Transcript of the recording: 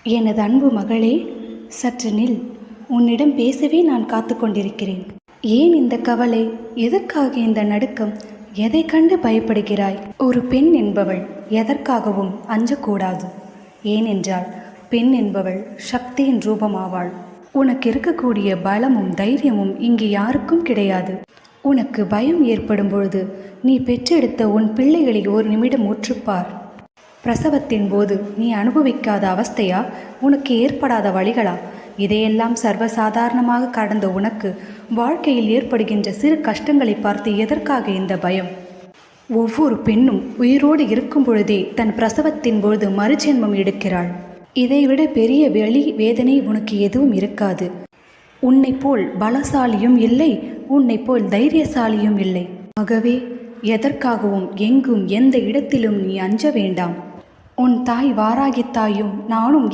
எனது அன்பு மகளே, சற்று நில். உன்னிடம் பேசவே நான் காத்து கொண்டிருக்கிறேன். ஏன் இந்த கவலை? எதற்காக இந்த நடுக்கம்? எதை கண்டு பயப்படுகிறாய்? ஒரு பெண் என்பவள் எதற்காகவும் அஞ்சக்கூடாது. ஏனென்றால் பெண் என்பவள் சக்தியின் ரூபமாவாள். உனக்கு இருக்கக்கூடிய பலமும் தைரியமும் இங்கே யாருக்கும் கிடையாது. உனக்கு பயம் ஏற்படும் பொழுது நீ பெற்றெடுத்த உன் பிள்ளைகளை ஒரு நிமிடம் உற்றுப்பார். பிரசவத்தின் போது நீ அனுபவிக்காத அவஸ்தையா? உனக்கு ஏற்படாத வழிகளா? இதையெல்லாம் சர்வசாதாரணமாக கடந்த உனக்கு வாழ்க்கையில் ஏற்படுகின்ற சிறு கஷ்டங்களை பார்த்து எதற்காக இந்த பயம்? ஒவ்வொரு பெண்ணும் உயிரோடு இருக்கும் பொழுதே தன் பிரசவத்தின் பொழுது மறுஜென்மம் எடுக்கிறாள். இதைவிட பெரிய வெளி வேதனை உனக்கு எதுவும் இருக்காது. உன்னை போல் பலசாலியும் இல்லை, உன்னை போல் தைரியசாலியும் இல்லை. ஆகவே எதற்காகவும் எங்கும் எந்த இடத்திலும் நீ அஞ்ச வேண்டாம். உன் தாய் வாராகி தாயும் நானும்